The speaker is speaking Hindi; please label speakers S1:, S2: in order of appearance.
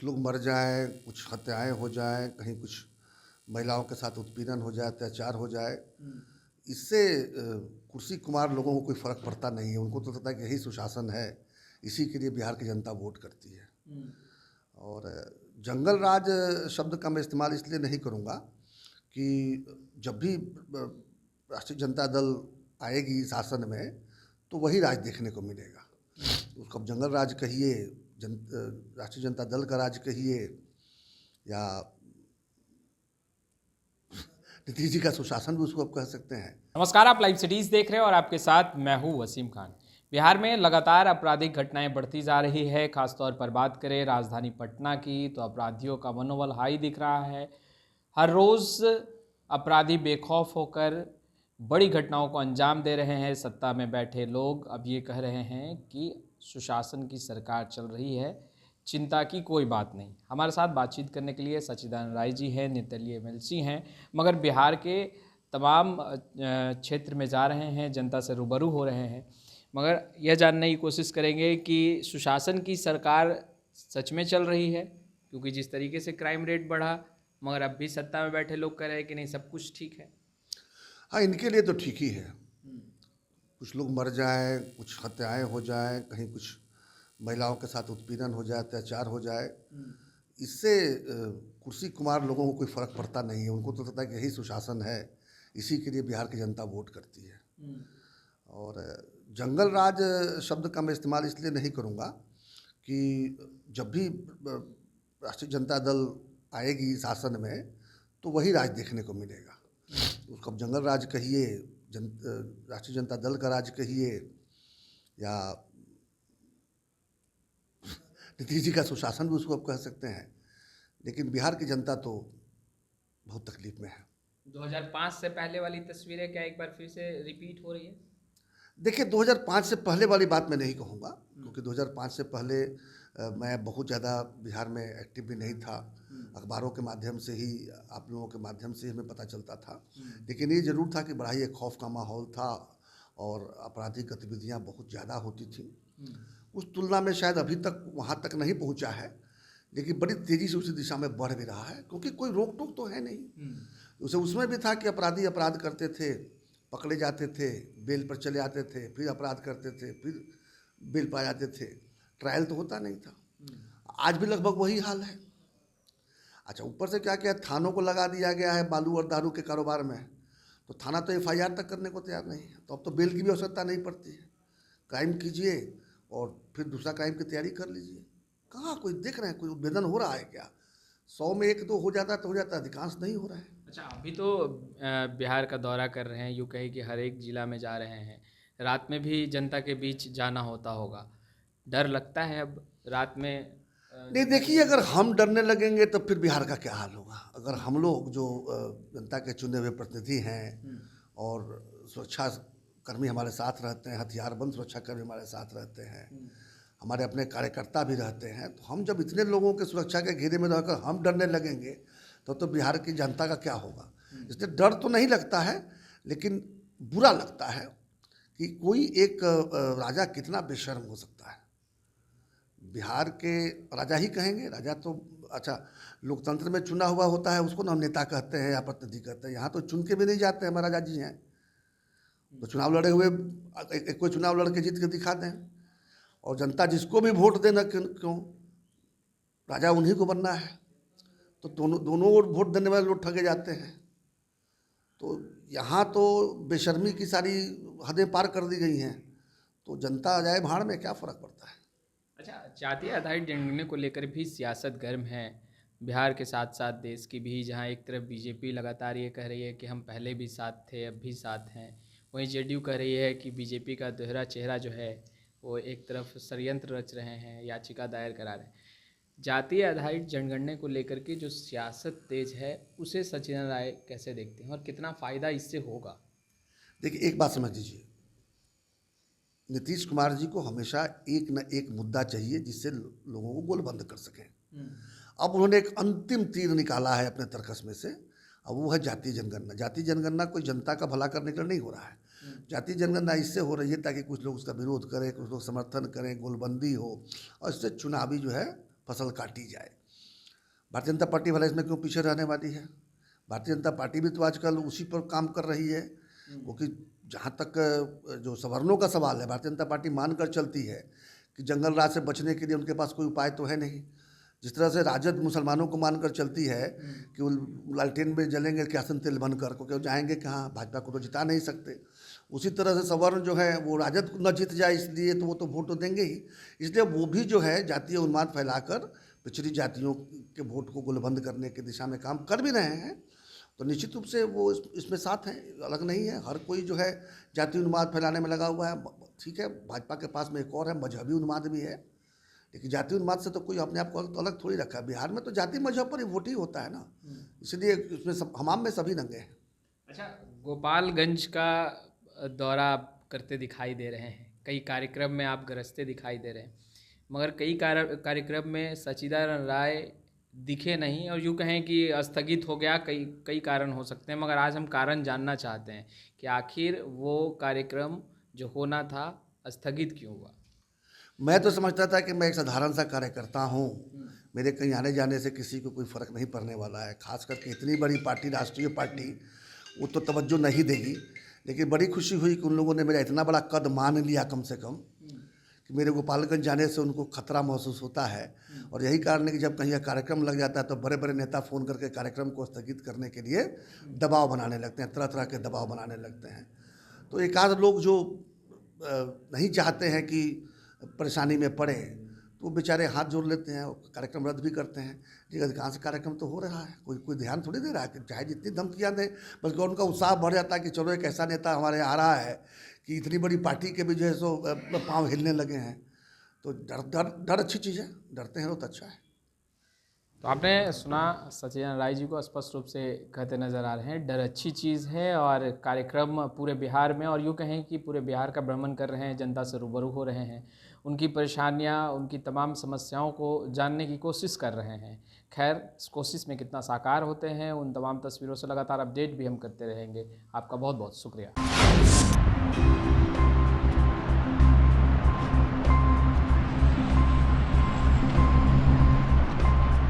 S1: कुछ लोग मर जाएं, कुछ हत्याएं हो जाएं, कहीं कुछ महिलाओं के साथ उत्पीड़न हो जाए, अत्याचार हो जाए, इससे कुर्सी कुमार लोगों को कोई फ़र्क पड़ता नहीं है। उनको तो लगता है कि यही सुशासन है, इसी के लिए बिहार की जनता वोट करती है। और जंगल राज शब्द का मैं इस्तेमाल इसलिए नहीं करूँगा कि जब भी राष्ट्रीय जनता दल आएगी शासन में तो वही राज देखने को मिलेगा। उसको अब जंगल राज कहिए, राष्ट्रीय जनता दल का राज कहिए, या नीतीश जी का सुशासन भी उसको आप कह सकते हैं।
S2: नमस्कार, आप लाइव सिटीज देख रहे हैं और आपके साथ मैं हूं वसीम खान। बिहार में लगातार आपराधिक घटनाएं बढ़ती जा रही है। खासतौर पर बात करें राजधानी पटना की तो अपराधियों का मनोबल हाई दिख रहा है। हर रोज़ अपराधी बेखौफ होकर बड़ी घटनाओं को अंजाम दे रहे हैं। सत्ता में बैठे लोग अब ये कह रहे हैं कि सुशासन की सरकार चल रही है, चिंता की कोई बात नहीं। हमारे साथ बातचीत करने के लिए सच्चिदानंद राय जी हैं, निर्दलीय एमएलसी हैं, मगर बिहार के तमाम क्षेत्र में जा रहे हैं, जनता से रूबरू हो रहे हैं, मगर यह जानने की कोशिश करेंगे कि सुशासन की सरकार सच में चल रही है, क्योंकि जिस तरीके से क्राइम रेट बढ़ा, मगर अब भी सत्ता में बैठे लोग कह रहे हैं कि नहीं, सब कुछ ठीक है।
S1: हाँ, इनके लिए तो ठीक ही है। कुछ लोग मर जाएं, कुछ हत्याएं हो जाएं, कहीं कुछ महिलाओं के साथ उत्पीड़न हो जाए, अत्याचार हो जाए, इससे कुर्सी कुमार लोगों को कोई फ़र्क पड़ता नहीं है। उनको तो लगता है कि यही सुशासन है, इसी के लिए बिहार की जनता वोट करती है। और जंगल राज शब्द का मैं इस्तेमाल इसलिए नहीं करूँगा कि जब भी राष्ट्रीय जनता दल आएगी शासन में तो वही राज देखने को मिलेगा। उसको अब जंगल राज कहिए, राष्ट्रीय जनता दल का राज कहिए, या नीतीश जी का सुशासन भी उसको आप कह सकते हैं। लेकिन बिहार की जनता तो बहुत तकलीफ में है।
S2: 2005 से पहले वाली तस्वीरें क्या एक बार फिर से रिपीट हो रही है?
S1: देखिए, 2005 से पहले वाली बात मैं नहीं कहूँगा, क्योंकि 2005 से पहले मैं बहुत ज़्यादा बिहार में एक्टिव भी नहीं था। अखबारों के माध्यम से ही, आप लोगों के माध्यम से ही हमें पता चलता था। लेकिन ये ज़रूर था कि बड़ा ही एक खौफ का माहौल था और आपराधिक गतिविधियाँ बहुत ज़्यादा होती थी। उस तुलना में शायद अभी तक वहाँ तक नहीं पहुँचा है, लेकिन बड़ी तेज़ी से उसी दिशा में बढ़ भी रहा है, क्योंकि कोई रोक टोक तो है नहीं। उसे उसमें भी था कि अपराधी अपराध करते थे, पकड़े जाते थे, बेल पर चले आते थे, फिर अपराध करते थे, फिर बेल पा जाते थे, ट्रायल तो होता नहीं था। आज भी लगभग वही हाल है। अच्छा, ऊपर से क्या क्या थानों को लगा दिया गया है बालू और दारू के कारोबार में, तो थाना तो एफआईआर तक करने को तैयार नहीं है। तो अब तो बेल की भी आवश्यकता नहीं पड़ती है। क्राइम कीजिए और फिर दूसरा क्राइम की तैयारी कर लीजिए। कहाँ कोई देख रहे हैं, कोई उद्भेदन हो रहा है क्या? 100 में 1-2 हो जाता तो हो जाता, अधिकांश नहीं हो रहा है।
S2: अच्छा, अभी तो बिहार का दौरा कर रहे हैं, यूँ कहे कि हर एक जिला में जा रहे हैं। रात में भी जनता के बीच जाना होता होगा, डर लगता है अब रात में?
S1: नहीं, देखिए, अगर हम डरने लगेंगे तो फिर बिहार का क्या हाल होगा। अगर हम लोग जो जनता के चुने हुए प्रतिनिधि हैं और सुरक्षा कर्मी हमारे साथ रहते हैं, हथियारबंद सुरक्षा कर्मी हमारे साथ रहते हैं, हमारे अपने कार्यकर्ता भी रहते हैं, तो हम जब इतने लोगों के सुरक्षा के घेरे में रहकर हम डरने लगेंगे तो बिहार की जनता का क्या होगा। इसलिए डर तो नहीं लगता है, लेकिन बुरा लगता है कि कोई एक राजा कितना बेशर्म हो सकता है। बिहार के राजा ही कहेंगे, राजा तो अच्छा लोकतंत्र में चुना हुआ होता है, उसको ना हम नेता कहते हैं या प्रतिनिधि कहते हैं। यहाँ तो चुन के भी नहीं जाते, हमारे राजा जी हैं तो चुनाव लड़े हुए कोई चुनाव लड़ के जीत के दिखा दें, और जनता जिसको भी वोट देना, क्यों राजा उन्हीं को बनना है, तो दोनों ओर वोट देने वाले लोग ठगे जाते हैं। तो यहाँ तो बेशर्मी की सारी हदें पार कर दी गई हैं, तो जनता आ जाए भाड़ में, क्या फ़र्क पड़ता है।
S2: अच्छा, जातीय आधारित जनगणना को लेकर भी सियासत गर्म है बिहार के साथ साथ देश की भी, जहां एक तरफ बीजेपी लगातार ये कह रही है कि हम पहले भी साथ थे, अब भी साथ हैं, वहीं जेडीयू कह रही है कि बीजेपी का दोहरा चेहरा जो है वो एक तरफ षड्यंत्र रच रहे हैं, याचिका दायर करा रहे हैं। जातीय आधारित जनगणना को लेकर के जो सियासत तेज है, उसे सचिन राय कैसे देखते हैं और कितना फ़ायदा इससे होगा?
S1: देखिए, एक बात समझ लीजिए, नीतीश कुमार जी को हमेशा एक न एक मुद्दा चाहिए जिससे लोगों को गोलबंद कर सकें। अब उन्होंने एक अंतिम तीर निकाला है अपने तरकस में से, अब वो है जातीय जनगणना। जातीय जनगणना कोई जनता का भला करने के लिए नहीं हो रहा है। जातीय जनगणना इससे हो रही है ताकि कुछ लोग उसका विरोध करें, कुछ लोग समर्थन करें, गोलबंदी हो, और इससे चुनावी जो है फसल काटी जाए। भारतीय जनता पार्टी वाला इसमें क्यों पीछे रहने वाली है? भारतीय जनता पार्टी भी तो आजकल उसी पर काम कर रही है, क्योंकि जहाँ तक जो सवर्णों का सवाल है, भारतीय जनता पार्टी मानकर चलती है कि जंगल राज से बचने के लिए उनके पास कोई उपाय तो है नहीं। जिस तरह से राजद मुसलमानों को मानकर चलती है कि वो लालटेन में जलेंगे कियासन तेल बनकर, क्योंकि वो जाएंगे कहाँ, भाजपा को तो जिता नहीं सकते। उसी तरह से सवर्ण जो है वो राजद न जीत जाए इसलिए तो वो तो वोट तो देंगे ही, इसलिए वो भी जो है जातीय उन्माद फैलाकर पिछड़ी जातियों के वोट को गुलबंद करने की दिशा में काम कर भी रहे हैं। तो निश्चित रूप से वो इसमें साथ हैं, अलग नहीं है। हर कोई जो है जातीय उन्माद फैलाने में लगा हुआ है। ठीक है, भाजपा के पास में एक और है, मजहबी उन्माद भी है, लेकिन जातीय उन्माद से तो कोई अपने आप को अलग थोड़ी रखा है। बिहार में तो जाति मजहब पर ही वोट ही होता है ना, इसलिए इसमें हमाम में सभी दंगे हैं।
S2: अच्छा, गोपालगंज का दौरा आप करते दिखाई दे रहे हैं, कई कार्यक्रम में आप गरजते दिखाई दे रहे हैं, मगर कई कार्यक्रम में सचिदानंद राय दिखे नहीं, और यूँ कहें कि स्थगित हो गया। कई कारण हो सकते हैं, मगर आज हम कारण जानना चाहते हैं कि आखिर वो कार्यक्रम जो होना था स्थगित क्यों हुआ।
S1: मैं तो समझता था कि मैं एक साधारण सा कार्यकर्ता हूँ, मेरे कहीं आने जाने से किसी को कोई फ़र्क नहीं पड़ने वाला है। खास करके इतनी बड़ी पार्टी, राष्ट्रीय पार्टी, वो तो तवज्जो नहीं देगी। लेकिन बड़ी खुशी हुई कि उन लोगों ने मेरा इतना बड़ा कद मान लिया, कम से कम कि मेरे गोपालगंज जाने से उनको खतरा महसूस होता है। और यही कारण है कि जब कहीं कार्यक्रम लग जाता है तो बड़े बड़े नेता फ़ोन करके कार्यक्रम को स्थगित करने के लिए दबाव बनाने लगते हैं, तरह तरह के दबाव बनाने लगते हैं। तो एक आध लोग जो नहीं चाहते हैं कि परेशानी में पड़े, तो वो बेचारे हाथ जोड़ लेते हैं, कार्यक्रम रद्द भी करते हैं। लेकिन अधिकांश कार्यक्रम तो हो रहा है, कोई ध्यान थोड़ी दे रहा है कि चाहे जितनी धमकियाँ दें, बल्कि उनका उत्साह बढ़ जाता है कि चलो एक ऐसा नेता हमारे आ रहा है कि इतनी बड़ी पार्टी के भी जो है सो पाँव हिलने लगे हैं। तो डर अच्छी चीज़ है, डरते हैं तो अच्छा है।
S2: तो आपने सुना, सचिदानंद राय जी को स्पष्ट रूप से कहते नज़र आ रहे हैं, डर अच्छी चीज़ है। और कार्यक्रम पूरे बिहार में, और यूँ कहें कि पूरे बिहार का भ्रमण कर रहे हैं, जनता से रूबरू हो रहे हैं, उनकी परेशानियां, उनकी तमाम समस्याओं को जानने की कोशिश कर रहे हैं। खैर, इस कोशिश में कितना साकार होते हैं, उन तमाम तस्वीरों से लगातार अपडेट भी हम करते रहेंगे। आपका बहुत बहुत शुक्रिया।